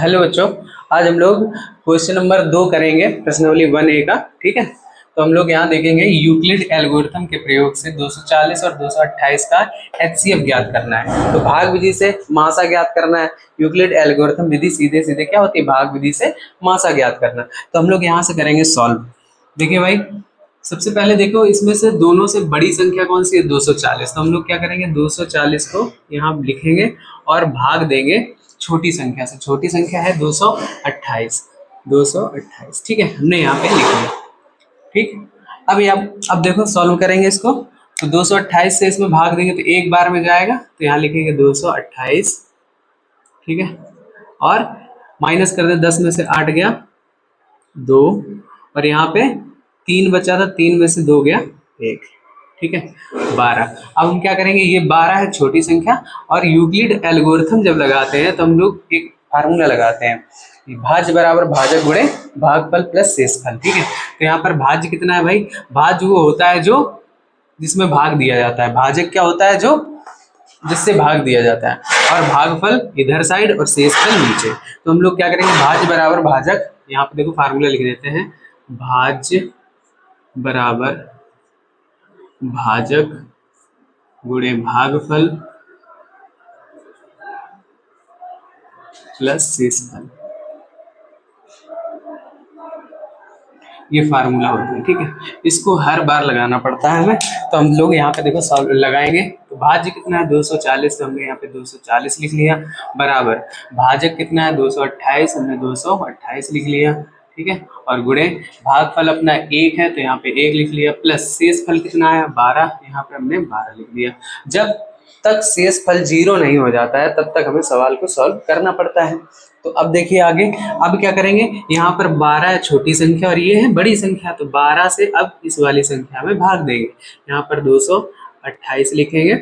Hello बच्चों, आज हम लोग क्वेश्चन नंबर 2 करेंगे प्रश्नावली 1A का। ठीक है, तो हम लोग यहाँ देखेंगे यूक्लिड एल्गोरिथम के प्रयोग से 240 और 228 का एचसीएफ ज्ञात करना है। तो भाग विधि से मासा ज्ञात करना है। यूक्लिड एल्गोरिथम विधि सीधे सीधे क्या होती है, भाग विधि से मासा ज्ञात करना। तो हम लोग यहाँ से करेंगे सॉल्व। देखिए भाई, सबसे पहले देखो इसमें से दोनों से बड़ी संख्या कौन सी है, 240। तो हम लोग क्या करेंगे, 240 को यहाँ लिखेंगे और भाग देंगे छोटी संख्या से। छोटी संख्या है 228। 228 ठीक है, हमने यहाँ पे लिख लिया। ठीक, अब देखो सॉल्व करेंगे इसको। तो 228 से इसमें भाग देंगे तो एक बार में जाएगा, तो यहाँ लिखेंगे 228। ठीक है, और माइनस कर दे, 10 में से 8 गया 2, और यहाँ पे 3 बचा था, 3 में से 2 गया 1। ठीक है, 12। अब हम क्या करेंगे, ये 12 है छोटी संख्या, और यूक्लिड एल्गोरिथम जब लगाते हैं तो हम लोग एक फार्मूला लगाते हैं, भाज्य बराबर भाजक गुणे भागफल प्लस शेषफल। ठीक है, तो यहाँ पर भाज्य कितना है भाई, भाज्य वो होता है जो जिसमें भाग दिया जाता है। भाजक क्या होता है, जो जिससे भाग दिया जाता है, और भागफल इधर साइड और शेषफल नीचे। तो हम लोग क्या करेंगे, भाज्य बराबर भाजक, यहाँ पे देखो फार्मूला लिख देते हैं, भाज्य बराबर भाजक गुणे भागफल प्लस शेषफल। ये फार्मूला होता है। ठीक है, इसको हर बार लगाना पड़ता है हमें। तो हम लोग यहाँ पे देखो सॉल्व लगाएंगे। तो भाज्य कितना है 240, तो हमने यहाँ पे 240 लिख लिया, बराबर भाजक कितना है 228, हमने 228 लिख लिया। ठीक है, और गुणे भागफल अपना 1 है, तो यहाँ पे 1 लिख लिया, प्लस शेषफल कितना है 12, यहाँ पे हमने 12 लिख दिया। जब तक शेषफल 0 नहीं हो जाता है तब तक हमें सवाल को सॉल्व करना पड़ता है। तो अब देखिए आगे, अब क्या करेंगे, यहाँ पर 12 है छोटी संख्या और ये है बड़ी संख्या, तो 12 से अब इस वाली संख्या में भाग देंगे। यहाँ पर 228 लिखेंगे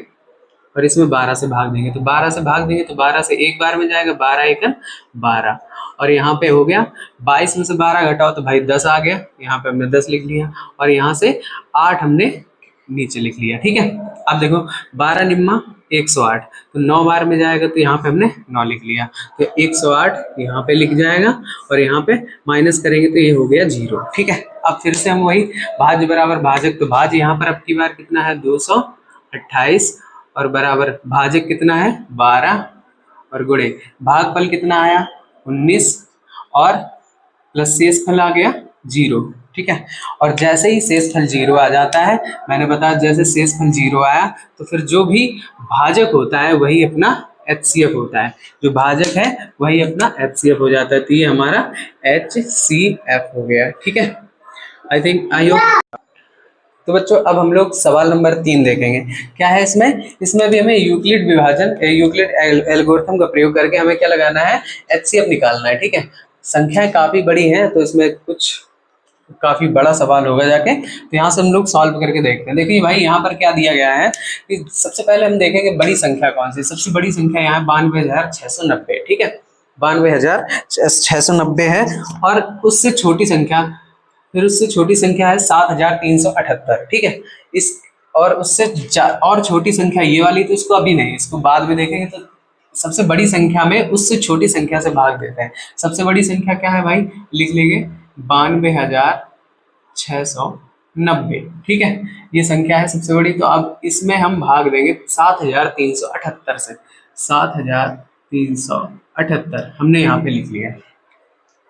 और इसमें 12 से भाग देंगे। तो 12 से भाग देंगे तो 12 से एक बार में जाएगा, 12 एकन 12, और यहाँ पे हो गया 22 में से 12 घटाओ तो भाई 10 आ गया, यहाँ पे हमने 10 लिख लिया, और यहाँ से 8 हमने नीचे लिख लिया। ठीक है, अब देखो 12 निम्मा 108, तो 9 बार में जाएगा, तो यहाँ पे हमने 9 लिख लिया, तो 108 यहाँ पे लिख जाएगा, और यहाँ पे माइनस करेंगे तो ये हो गया 0। ठीक है, अब फिर से हम वही भाज्य बराबर भाजक, तो भाज्य यहाँ पर अब की बार कितना है 228, और बराबर भाजक कितना है 12, और गुणे भागफल कितना आया 19, और प्लस शेषफल आ गया 0। ठीक है, और जैसे ही शेषफल 0 आ जाता है, मैंने बताया जैसे शेषफल 0 आया तो फिर जो भी भाजक होता है वही अपना एचसीएफ होता है। जो भाजक है वही अपना एचसीएफ हो जाता है। तो ये हमारा एचसीएफ हो गया। ठीक है, आई होप। तो बच्चों अब हम लोग सवाल नंबर 3 देखेंगे। क्या है इसमें भी हमें यूक्लिड विभाजन, यूक्लिड एल्गोरिथम का प्रयोग करके हमें क्या लगाना है, एचसीएफ निकालना है। ठीक है, संख्याएं काफी बड़ी हैं तो इसमें कुछ काफी बड़ा सवाल होगा जाके, तो यहाँ से हम लोग सॉल्व करके देखते हैं। देखिए भाई, यहाँ पर क्या दिया गया है कि सबसे पहले हम देखेंगे बड़ी संख्या कौन सी। सबसे बड़ी संख्या यहाँ 92,690। ठीक है, 92,690 है, और उससे छोटी संख्या, फिर उससे छोटी संख्या है 7,378। ठीक है, इस और उससे और छोटी संख्या ये वाली, तो इसको अभी नहीं, इसको बाद में देखेंगे। तो सबसे बड़ी संख्या में उससे छोटी संख्या से भाग देते हैं। सबसे बड़ी संख्या क्या है भाई, लिख लेंगे 92,690। ठीक है, ये संख्या है सबसे बड़ी। तो अब इसमें हम भाग देंगे 7,378 से। 7,378 हमने यहाँ पे लिख लिया।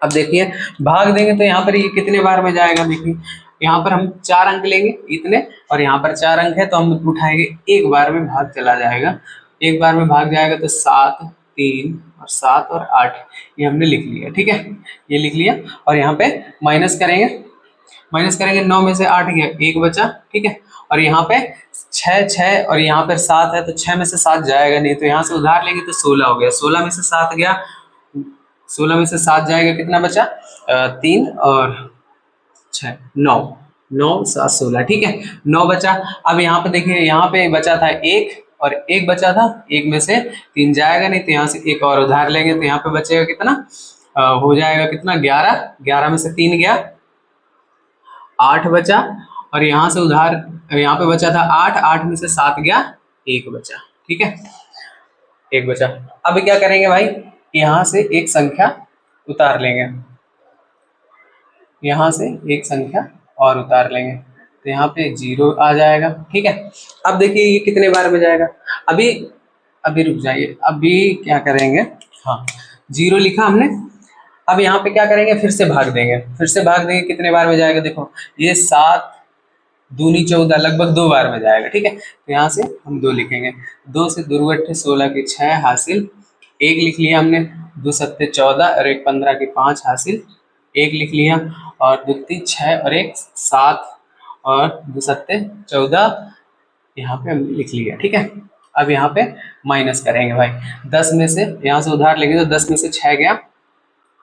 अब देखिए भाग देंगे तो यहाँ पर ये कितने बार में जाएगा, देखिए यहाँ पर हम 4 अंक लेंगे इतने, और यहाँ पर 4 अंक है तो हम उठाएंगे, एक बार में भाग चला जाएगा। एक बार में भाग जाएगा तो 7, 3 और 7 और 8 ये हमने लिख लिया। ठीक है, ये लिख लिया, और यहाँ पे माइनस करेंगे 9 में से 8 गया, 1 बचा। ठीक है, और यहाँ पे 6 और यहाँ पर 7 है, तो 6 में से 7 जाएगा नहीं, तो यहाँ से उधार लेंगे तो 16 हो गया। 16 में से 7 गया, 16 में से 7 जाएगा, कितना बचा 3 और 6, 9, 9 7 16। ठीक है, 9 बचा। अब यहाँ पे देखिए, यहाँ पे बचा था 1 और 1 बचा था, 1 में से 3 जाएगा नहीं, तो यहाँ से 1 और उधार लेंगे, तो यहाँ पे बचेगा कितना, हो जाएगा कितना 11। 11 में से 3 गया, 8 बचा, और यहाँ से उधार यहाँ पे बचा था 8, 8 में से 7 गया, 1 बचा। ठीक है, 1 बचा। अब क्या करेंगे भाई, यहाँ से एक संख्या उतार लेंगे, यहाँ से एक संख्या और उतार लेंगे, तो यहाँ पे 0 आ जाएगा। ठीक है, अब देखिए ये कितने बार में जाएगा, अभी अभी रुक जाइए, अभी क्या करेंगे, हाँ 0 लिखा हमने। अब यहाँ पे क्या करेंगे, फिर से भाग देंगे, फिर से भाग देंगे, कितने बार में जाएगा, देखो ये 7 दूनी 14, लगभग 2 बार में जाएगा। ठीक है, तो यहाँ से हम 2 लिखेंगे, 2 से 2 अट्ठे 16 के 6 हासिल, एक लिख लिया हमने, 2 सत्ते 14 और एक 15 के 5 हासिल, एक लिख लिया, और 2 3 6 और एक 7 और 2 सत्ते 14 यहाँ पे हमने लिख लिया। ठीक है, अब यहाँ पे माइनस करेंगे भाई, 10 में से यहाँ से उधार लेंगे तो 10 में से 6 गया,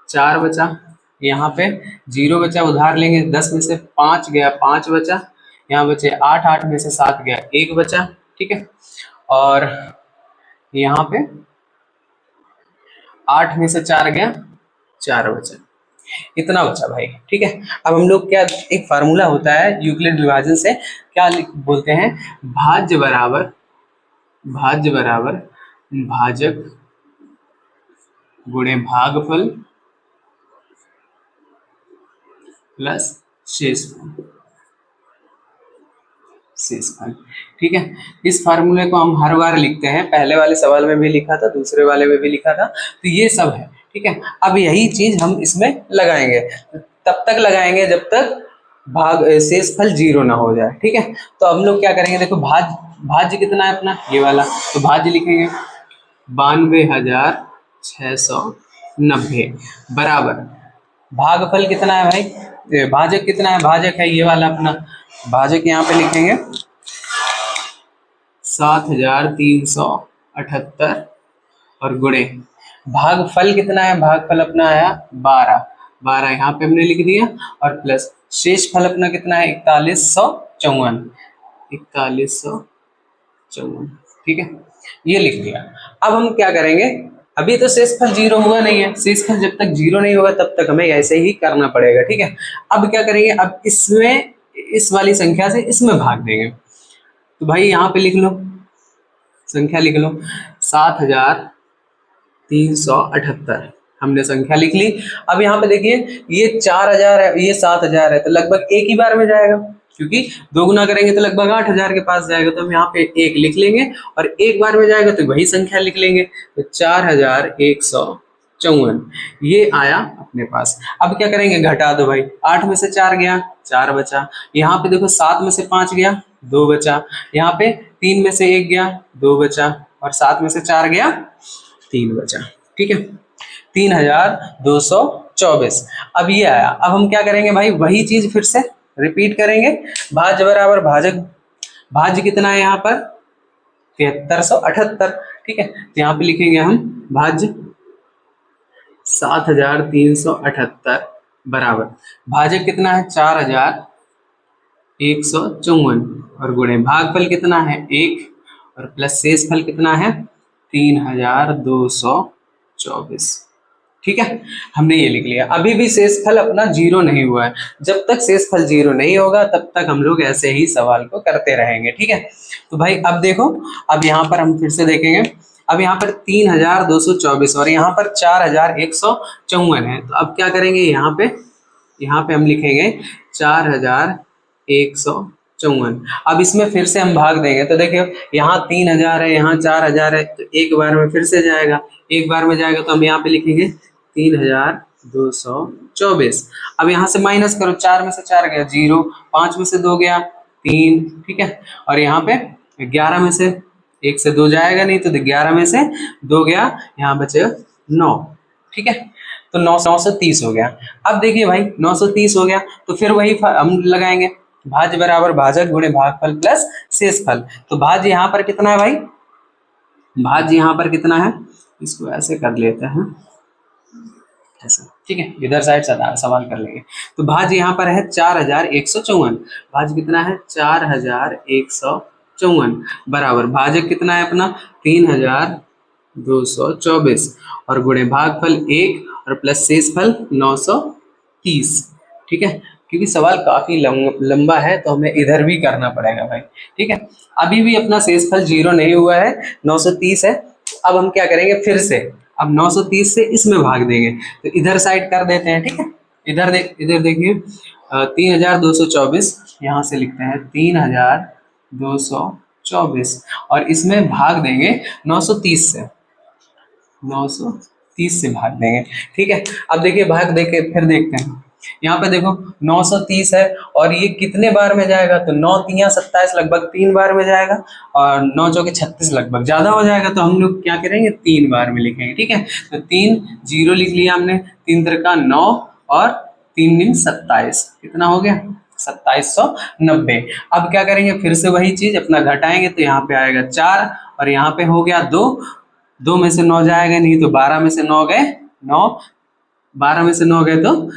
4 बचा, यहाँ पे 0 बचा, उधार लेंगे, 10 में से 5 गया, 5 बचा, यहाँ बचे 8, 8 में से 7 गया, 1 बचा। ठीक है, और यहाँ पे 8 में से 4 गया, 4 बचा, इतना बचा भाई। ठीक है, अब हम लोग क्या, एक फार्मूला होता है यूक्लिड विभाजन से, क्या बोलते हैं, भाज्य बराबर भाजक गुणे भागफल प्लस शेषफल। ठीक है, इस फार्मूले को हम हर बार लिखते हैं, पहले वाले सवाल में भी लिखा था, दूसरे वाले में भी लिखा था, तो ये सब है। ठीक है, अब यही चीज हम इसमें लगाएंगे, तब तक लगाएंगे जब तक शेषफल 0 ना हो जाए। ठीक है, तो हम लोग क्या करेंगे, देखो भाज्य कितना है अपना, ये वाला, तो भाज्य लिखेंगे 92,690 बराबर, भागफल कितना है भाई, भाजक कितना है, भाजक है ये वाला अपना, भाजक यहाँ पे लिखेंगे 7,378 और गुणे भागफल कितना है, भागफल अपना आया 12 यहाँ पे हमने लिख दिया, और प्लस शेषफल अपना कितना है 4154। ठीक है, ये लिख दिया। अब हम क्या करेंगे, अभी तो शेषफल 0 हुआ नहीं है, शेषफल जब तक 0 नहीं होगा तब तक हमें ऐसे ही करना पड़ेगा। ठीक है, अब क्या करेंगे, अब इसमें इस वाली संख्या से इसमें भाग देंगे, तो भाई यहाँ पे लिख लो, संख्या लिख लो 7,378, हमने संख्या लिख ली। अब यहाँ पे देखिए ये 4,000 है, ये 7,000 है, तो लगभग एक ही बार में जाएगा, क्योंकि 2 गुना करेंगे तो लगभग 8,000 के पास जाएगा, तो हम यहाँ पे 1 लिख लेंगे, और एक बार में जाएगा तो वही संख्या लिख लेंगे, तो 4,154 ये आया अपने पास। अब क्या करेंगे, घटा दो भाई, 8 में से 4 गया, 4 बचा, यहाँ पे देखो 7 में से 5 गया, 2 बचा, यहाँ पे 3 में से 1 गया, 2 बचा, और 7 में से 4 गया, 3 बचा। ठीक है, 3,224। अब ये आया, अब हम क्या करेंगे भाई, वही चीज फिर से रिपीट करेंगे, भाज्य बराबर भाजक, भाज्य कितना है यहाँ पर 7378। ठीक है, तो यहाँ पे लिखेंगे हम भाज्य 7,378 बराबर भाजक कितना है 4,154, और गुणे भागफल कितना है 1, और प्लस शेषफल कितना है 3,224। ठीक है, हमने ये लिख लिया। अभी भी शेषफल अपना 0 नहीं हुआ है, जब तक शेषफल 0 नहीं होगा तब तक हम लोग ऐसे ही सवाल को करते रहेंगे। ठीक है, तो भाई अब देखो, अब यहाँ पर हम फिर से देखेंगे, अब यहाँ पर 3,224 और यहाँ पर 4,154 है, तो अब क्या करेंगे, यहाँ पे हम लिखेंगे 4,154। अब इसमें फिर से हम भाग देंगे, तो देखियो यहाँ 3,000 है, यहाँ 4,000 है, तो एक बार में फिर से जाएगा, एक बार में जाएगा तो हम यहाँ पे लिखेंगे 3,224। अब यहाँ से माइनस करो, 4 में से 4 गया 0, 5 में से 2 गया 3। ठीक है, और यहाँ पे 11 में से 1 से 2 जाएगा नहीं, तो 11 में से 2 गया, यहाँ बचेगा 9। ठीक है, तो 930 हो गया। अब देखिए भाई 930 हो गया, तो फिर वही हम लगाएंगे, भाज्य बराबर भाजक गुणे भागफल प्लस शेषफल। तो भाज्य यहाँ पर कितना है भाई, भाज्य यहाँ पर कितना है, इसको ऐसे कर लेते हैं ऐसा। ठीक है, इधर साइड सवाल कर लेंगे, तो भाज्य यहाँ पर है 4,154, भाज्य कितना है 4,154 बराबर भाजक कितना है अपना 3,224, और गुणे भागफल 1 और प्लस शेषफल 930। ठीक है, क्योंकि सवाल काफी लंबा है तो हमें इधर भी करना पड़ेगा भाई। ठीक है, अभी भी अपना शेषफल 0 नहीं हुआ है, 930 है। अब हम क्या करेंगे, फिर से अब 930 से इसमें भाग देंगे तो इधर साइड कर देते हैं, ठीक है। इधर देखिए 3224, यहाँ से लिखते हैं 3224 और इसमें भाग देंगे 930 से, 930 से भाग देंगे, ठीक है। अब देखिए भाग देके फिर देखते हैं, यहाँ पे देखो 930 है और ये कितने बार में जाएगा, तो 9 तियां 27 लगभग 3 बार में जाएगा और 9 चौके 36 लगभग ज्यादा हो जाएगा, तो हम लोग क्या करेंगे 3 बार में लिखेंगे, ठीक है। तो 3 0 लिख लिया हमने, 3 तिरका 9 और 3 दिन 27, कितना हो गया 2790। अब क्या करेंगे फिर से वही चीज अपना घटाएंगे, तो यहाँ पे आएगा 4 और यहाँ पे हो गया 2, 2 में से 9 जाएगा नहीं, तो 12 में से 9 गए 9, 12 में से 9 गए तो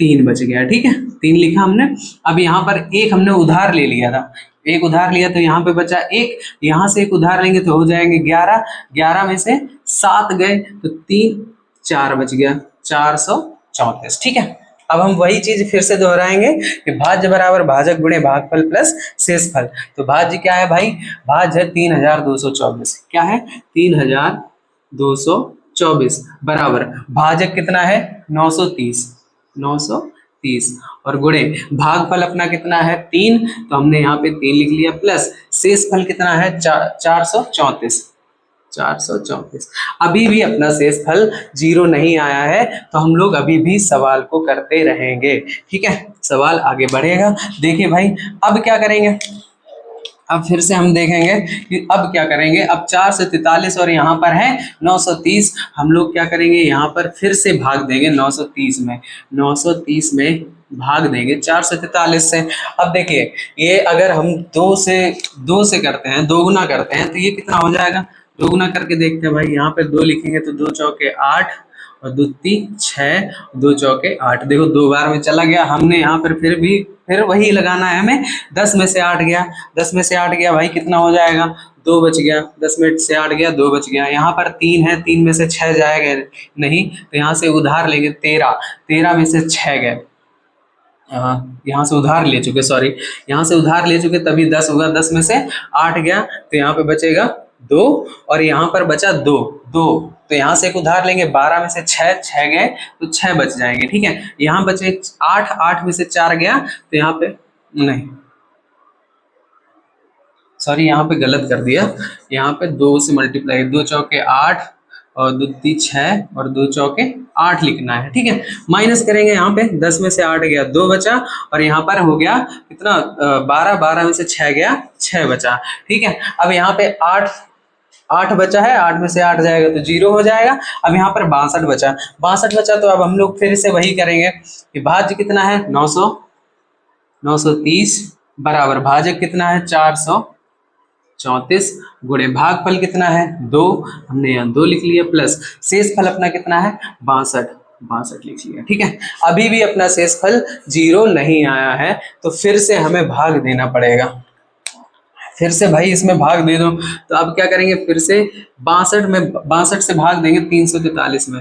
3 बच गया, ठीक है। 3 लिखा हमने। अब यहाँ पर एक हमने उधार ले लिया था, एक उधार लिया तो यहाँ पे बचा एक, यहाँ से एक उधार लेंगे तो हो जाएंगे 11, 11 में से 7 गए तो 3, 4 बच गया 434, ठीक है। अब हम वही चीज फिर से दोहराएंगे कि भाज्य बराबर भाजक गुणे भागफल प्लस शेषफल। तो भाज्य क्या है भाई, भाज्य है 3224, क्या है 3224 बराबर भाजक कितना है 930, 930 और गुणे भागफल अपना कितना है 3, तो हमने यहाँ पे 3 लिख लिया प्लस शेषफल कितना है 434, 434। अभी भी अपना शेषफल 0 नहीं आया है, तो हम लोग अभी भी सवाल को करते रहेंगे, ठीक है। सवाल आगे बढ़ेगा। देखिए भाई अब क्या करेंगे, अब फिर से हम देखेंगे कि अब क्या करेंगे। अब 4 से 43 और यहाँ पर है 930, हम लोग क्या करेंगे यहाँ पर फिर से भाग देंगे 930 में, 930 में भाग देंगे 4 से 43 से। अब देखिए ये अगर हम 2 से करते हैं, 2 गुना करते हैं तो ये कितना हो जाएगा, 2 गुना करके देखते हैं भाई। यहाँ पे 2 लिखेंगे तो 2 चौके 8 और 2 3 6, 2 चौके 8, देखो 2 बार में चला गया। हमने यहाँ पर फिर वही लगाना है हमें, 10 में से 8 गया, 10 में से 8 गया भाई कितना हो जाएगा 2 बच गया, 10 में से 8 गया 2 बच गया। यहाँ पर 3 है, 3 में से 6 जाएगा नहीं, तो यहाँ से उधार लेंगे 13, 13 में से 6 गए, यहाँ से उधार ले चुके, सॉरी यहाँ से उधार ले चुके तभी 10 होगा, 10 में से 8 गया तो यहाँ पे बचेगा 2 और यहाँ पर बचा 2, तो यहाँ से एक उधार लेंगे, 12 में से 6 गए तो 6 बच जाएंगे, ठीक है। यहाँ बचे 8, 8 में से 4 गया तो यहाँ पे नहीं, सॉरी यहाँ पे गलत कर दिया, यहाँ पे 2 से मल्टीप्लाई, 2 चौके 8 और 2 3 6 और 2 चौके 8 लिखना है, ठीक है। माइनस करेंगे यहाँ पे, 10 में से 8 गया 2 बचा और यहाँ पर हो गया कितना 12, 12 में से 6 गया 6 बचा, ठीक है। अब यहाँ पे 8 बचा है, 8 में से 8 जाएगा तो 0 हो जाएगा। अब यहाँ पर 62 बचा, 62 बचा तो अब हम लोग फिर से वही करेंगे कि भाज्य कितना है 930 बराबर भाजक कितना है 434 गुणे भागफल कितना है 2, हमने यहाँ 2 लिख लिया प्लस शेषफल अपना कितना है 62 लिख लिया, ठीक है। अभी भी अपना शेषफल 0 नहीं आया है, तो फिर से हमें भाग देना पड़ेगा। फिर से भाई इसमें भाग दे दो, तो अब क्या करेंगे फिर से 62 से भाग देंगे 343 में,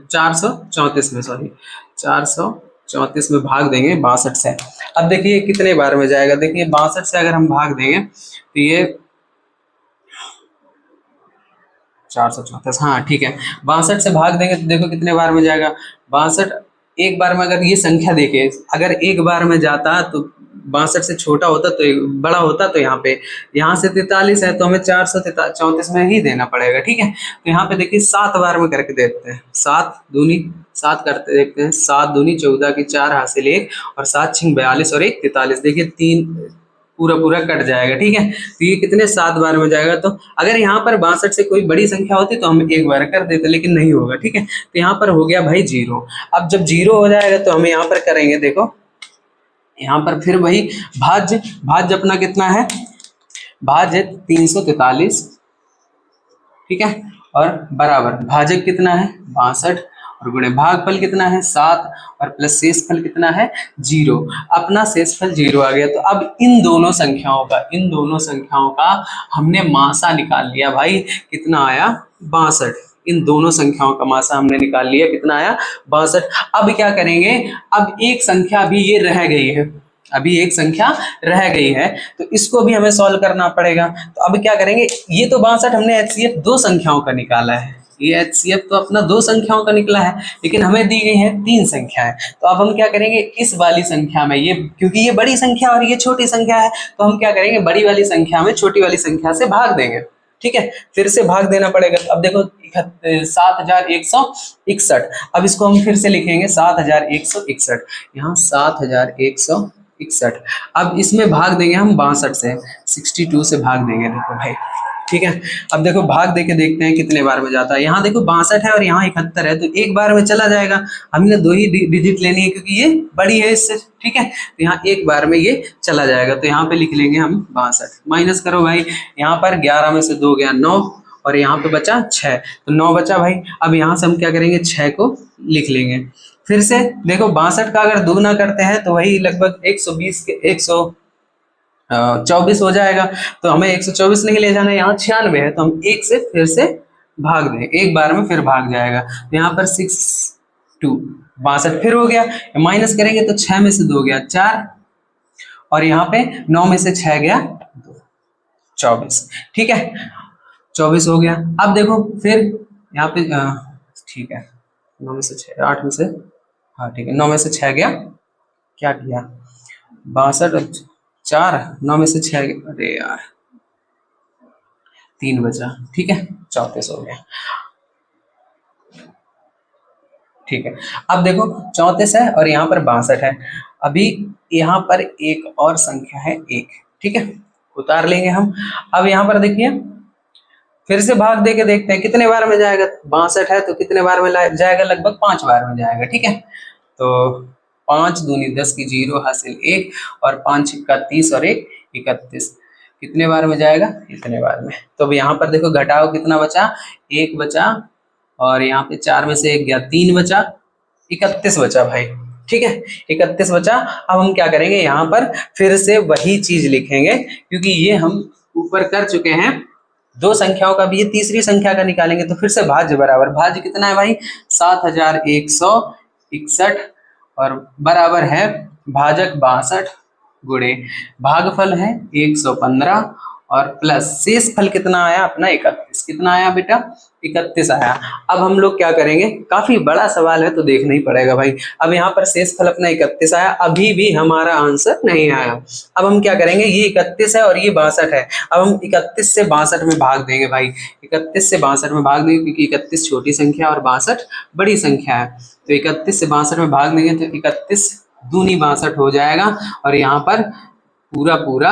434 में, सॉरी 434 में भाग देंगे 62 से। अब देखिए कितने बार में जाएगा, देखिए 62 से अगर हम भाग देंगे तो ये 434, हाँ ठीक है, 62 से भाग देंगे तो देखो कितने बार में जाएगा 62, एक बार में अगर ये संख्या देखे, अगर एक बार में जाता तो 62 से छोटा होता तो बड़ा होता, तो यहाँ से 43 है तो हमें 434 में ही देना पड़ेगा, ठीक है। तो यहाँ पे देखिए 7 बार में करके देखते हैं, 7 दूनी 7 करते देखते हैं, 7 दूनी 14 की 4 हासिल 1 और 7 छिंग 42 और 1 43, देखिए 3 पूरा कट जाएगा, ठीक है। तो ये कितने 7 बार में जाएगा। तो अगर यहाँ पर 62 से कोई बड़ी संख्या होती तो हम एक बार कर देते, लेकिन नहीं होगा, ठीक है। तो यहाँ पर हो गया भाई 0। अब जब 0 हो जाएगा तो हमें यहाँ पर करेंगे, देखो यहाँ पर फिर वही भाज्य अपना कितना है, भाज्य 343, ठीक है, और बराबर भाजक कितना है 62 और गुणे भागफल कितना है 7 और प्लस शेषफल कितना है 0। अपना शेषफल 0 आ गया। तो अब इन दोनों संख्याओं का हमने मासा निकाल लिया भाई, कितना आया 62। इन दोनों संख्याओं का मासा हमने निकाल लिया, कितना आया 62। अब क्या करेंगे, अब एक संख्या भी ये रह गई है, अभी एक संख्या रह गई है, तो इसको भी हमें सॉल्व करना पड़ेगा। तो अब क्या करेंगे, ये तो 62 हमने एचसीएफ दो संख्याओं का निकाला है, ये एचसीएफ तो अपना दो संख्याओं का निकला है, लेकिन हमें दी गई है तीन संख्याएं। तो अब हम क्या करेंगे, इस वाली संख्या में ये, क्योंकि ये बड़ी संख्या और ये छोटी संख्या है, तो हम क्या करेंगे, बड़ी वाली संख्या में छोटी वाली संख्या से भाग देंगे। ठीक है, फिर से भाग देना पड़ेगा। तो अब देखो 7161, अब इसको हम फिर से लिखेंगे 7161, यहाँ 7161। अब इसमें भाग देंगे हम 62 से, 62 से भाग देंगे, देखो भाई। ठीक है, अब देखो भाग देके देखते हैं कितने बार में जाता है। यहाँ देखो 62 है और यहाँ 71 है, तो एक बार में चला जाएगा। हमने दो ही डिजिट लेनी है क्योंकि ये बड़ी है इससे। ठीक है, तो यहाँ एक बार में ये चला जाएगा, तो यहाँ पे लिख लेंगे हम 62। माइनस करो भाई, यहाँ पर 11 में से 2 गया 9, और यहाँ पे बचा 6, तो 9 बचा भाई। अब यहाँ से हम क्या करेंगे, 6 को लिख लेंगे। फिर से देखो 62 का अगर दुगना करते हैं तो वही लगभग 120 के 124 हो जाएगा। तो हमें 124 नहीं ले जाना है, यहाँ 96 है, तो हम एक से फिर से भाग दें, एक बार में फिर भाग जाएगा। तो यहाँ पर 6 2 62 फिर हो गया। माइनस करेंगे तो 6 में से 2 गया 4, और यहाँ पे 9 में से 6 गया 2, 24। ठीक है, 24 हो गया। अब देखो फिर यहाँ पे ठीक है, 9 में से 6, 8 में से, हाँ ठीक है, 9 में से 6 गया, क्या किया, 62 4, 9 में से 6 गया, अरे यार 3 बचा। ठीक है, 34 हो गया। ठीक है, अब देखो 34 है और यहाँ पर 62 है। अभी यहाँ पर एक और संख्या है 1। ठीक है, उतार लेंगे हम। अब यहाँ पर देखिए, फिर से भाग दे के देखते हैं कितने बार में जाएगा। 62 है तो कितने बार में जाएगा, लगभग 5 बार में जाएगा। ठीक है, तो 5 दूनी 10 की 0 हासिल 1, और 5 का 30 और 1 31, कितने बार में जाएगा, इतने बार में। तो अब यहाँ पर देखो घटाओ, कितना बचा, 1 बचा, और यहाँ पे 4 में से 1 गया, 3 बचा, 31 बचा भाई। ठीक है, 31 बचा। अब हम क्या करेंगे, यहाँ पर फिर से वही चीज लिखेंगे, क्योंकि ये हम ऊपर कर चुके हैं दो संख्याओं का भी, ये तीसरी संख्या का निकालेंगे। तो फिर से भाज्य बराबर, भाज्य कितना है भाई, 7161, और बराबर है भाजक 62 गुणे भागफल है 115, और प्लस शेष फल कितना आया अपना 31। कितना आया बेटा, 31 आया। अब हम लोग क्या करेंगे, काफी बड़ा सवाल है तो देखना ही पड़ेगा भाई। अब यहाँ पर शेष फल अपना 31 आया, अभी भी हमारा आंसर नहीं आया। अब हम क्या करेंगे, ये 31 है और ये 62 है। अब हम 31 से 62 में भाग देंगे भाई, 31 से 62 में भाग देंगे, क्योंकि 31 छोटी संख्या और 62 बड़ी संख्या है। तो 31 से 62 में भाग देंगे तो 31 दूनी 62 हो जाएगा, और यहाँ पर पूरा पूरा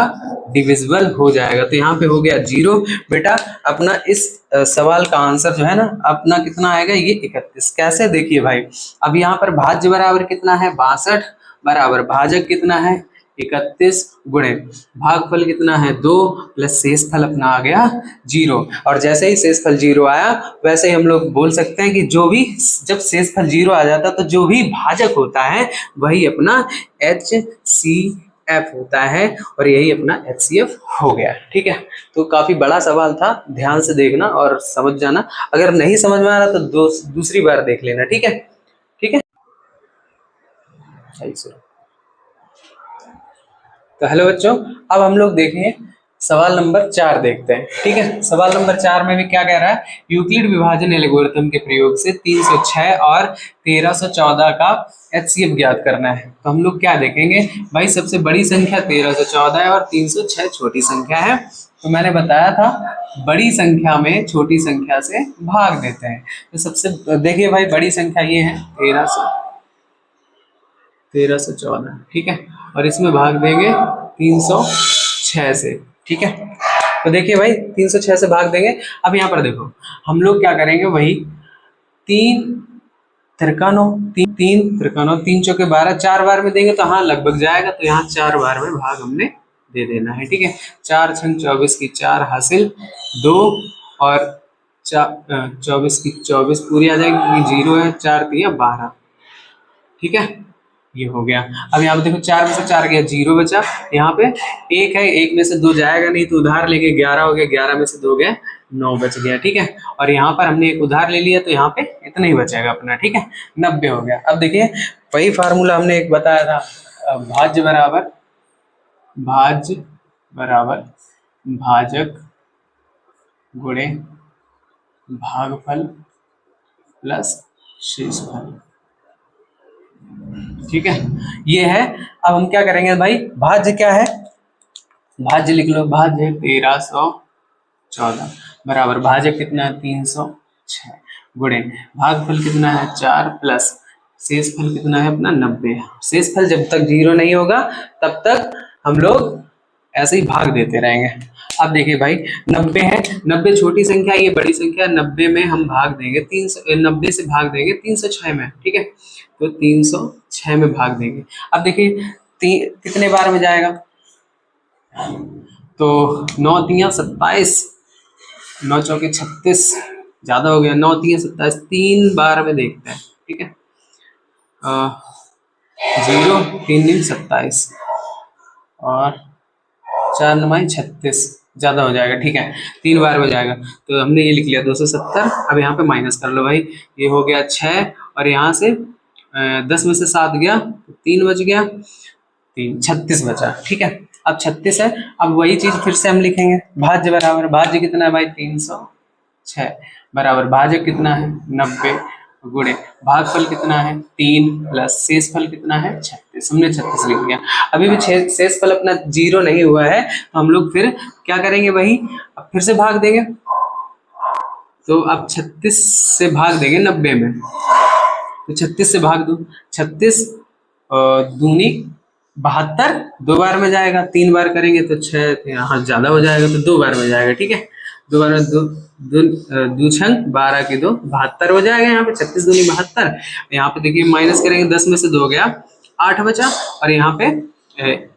डिविजिबल हो जाएगा। तो यहाँ पे हो गया 0। बेटा अपना इस सवाल का आंसर जो है ना, अपना कितना आएगा, ये 31। कैसे, देखिए भाई, अब यहाँ पर भाज्य बराबर कितना है, 62, बराबर भाजक कितना है 31, गुणे भागफल कितना है 2, प्लस शेषफल अपना आ गया 0। और जैसे ही शेषफल 0 आया, वैसे ही हम लोग बोल सकते हैं कि जो भी, जब शेषफल 0 आ जाता तो जो भी भाजक होता है वही अपना HCF होता है, और यही अपना HCF हो गया। ठीक है, तो काफी बड़ा सवाल था, ध्यान से देखना और समझ जाना। अगर नहीं समझ में आ रहा तो दूसरी बार देख लेना। ठीक है, ठीक है। तो हेलो बच्चों, अब हम लोग देखेंगे सवाल नंबर 4 देखते हैं। ठीक है, सवाल नंबर 4 में भी क्या कह रहा है, यूक्लिड विभाजन एल्गोरिथम के प्रयोग से 306 और 1314 का HCF ज्ञात करना है। तो हम लोग क्या देखेंगे भाई, सबसे बड़ी संख्या 1314 है और 306 छोटी संख्या है। तो मैंने बताया था बड़ी संख्या में छोटी संख्या से भाग देते हैं। तो सबसे देखिए भाई, बड़ी संख्या ये है 1314। ठीक है, और इसमें भाग देंगे 306 से। ठीक है, तो देखिए भाई 306 से भाग देंगे। अब यहाँ पर देखो हम लोग क्या करेंगे, वही 3 तिरका 3 चौके 12, 4 बार में देंगे तो हाँ लगभग जाएगा। तो यहाँ 4 बार में भाग हमने दे देना है। ठीक है, 4 छंग 24 की 4 हासिल 2, और 24 की 24 पूरी आ जाएगी क्योंकि 0 है, 4 3 12। ठीक है, ये हो गया। अब यहाँ पे देखो 4 में से 4 गया, 0 बचा। यहाँ पे 1 है, 1 में से 2 जाएगा नहीं तो उधार लेंगे, 11 हो गया, 11 में से 2 गया, 9 बच गया। ठीक है, और यहाँ पर हमने एक उधार ले लिया तो यहाँ पे इतना ही बचेगा अपना। ठीक है, 90 हो गया। अब देखिए वही फार्मूला हमने एक बताया था, भाज्य बराबर भाज्य बराबर भाजक गुणे भागफल प्लस शेषफल। ठीक है, ये है। अब हम क्या करेंगे भाई, भाज्य क्या है, भाज्य लिख लो, भाज्य 1314 बराबर भाजक कितना है 306 गुणे भागफल कितना है 4 प्लस शेषफल कितना है अपना 90। शेषफल जब तक 0 नहीं होगा तब तक हम लोग ऐसे ही भाग देते रहेंगे। अब देखिए भाई 90 है, 90 छोटी संख्या, ये बड़ी संख्या, 90 में हम भाग देंगे 90 से भाग देंगे 306 में। ठीक है, तो 306 में भाग देंगे। अब देखिए कितने बार में जाएगा, तो 9 तियां 27, 9 चौके 36, ज्यादा हो गया, 9 तियां 27, 3 बार में देखते हैं। ठीक है, 0 3 दिन 27 और 4 9 36, ज्यादा हो जाएगा। ठीक है, 3 बार में जाएगा, तो हमने ये लिख लिया 270। अब यहाँ पे माइनस कर लो भाई, ये हो गया 6 और यहाँ से 10 में से 7 गया तो 3 बच गया, 3 36 बचा। ठीक है, अब 36 है, अब वही चीज फिर से हम लिखेंगे, भाज्य बराबर भाज्य कितना है भाई 306 बराबर भाजक कितना है 90 गुणे भागफल कितना है 3 प्लस शेषफल कितना है 36, हमने 36 लिख लिया। अभी भी शेषफल अपना 0 नहीं हुआ है, तो हम लोग फिर क्या करेंगे भाई, अब फिर से भाग देंगे। तो अब 36 से भाग देंगे 90 में, तो 36 से भाग दो, 36 दूनी 72, 2 बार में जाएगा, 3 बार करेंगे तो 6 यहाँ ज्यादा हो जाएगा, तो 2 बार में जाएगा। ठीक है, 2 बार में दो छंग 12 के 2 72 हो जाएगा। यहाँ पे 36 दूनी 72, यहाँ पे देखिए माइनस करेंगे, 10 में से 2 गया 8 बचा, और यहाँ पे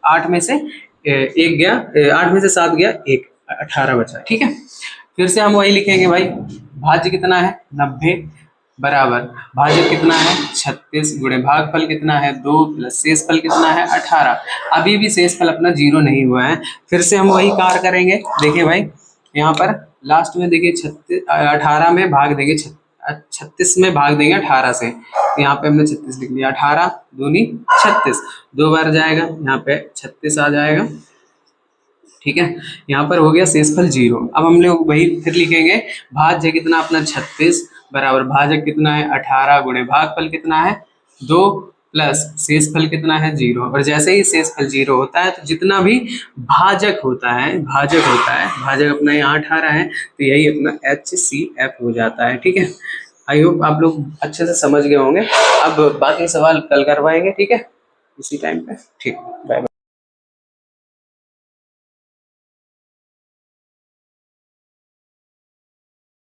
8 में से 1 गया, 8 में से 7 गया 1, 18 बचा। ठीक है, फिर से हम वही लिखेंगे भाई, भाज्य कितना है 90 बराबर भाजक कितना है 36 गुणे भागफल कितना है 2 प्लस शेषफल कितना है 18। अभी भी शेषफल अपना 0 नहीं हुआ है, फिर से हम वही कार्य करेंगे। देखिए भाई यहाँ पर लास्ट में देखिए 18 में भाग देंगे, 36 में भाग देंगे 18 से, तो यहाँ पे हमने 36 लिख लिया, 18 दूनी 36, 2 बार जाएगा, यहाँ पे 36 आ जाएगा। ठीक है, यहाँ पर हो गया शेषफल 0। अब हम लोग वही फिर लिखेंगे, भाज्य कितना अपना 36 बराबर भाजक कितना है 18 गुणे भागफल कितना है 2 प्लस शेषफल कितना है 0। और जैसे ही शेषफल 0 होता है तो जितना भी भाजक होता है, भाजक अपना यहाँ 18 है, तो यही अपना HCF हो जाता है। ठीक है, आई होप आप लोग अच्छे से समझ गए होंगे। अब बाकी सवाल कल करवाएंगे, ठीक है, इसी टाइम पे। ठीक, बाय।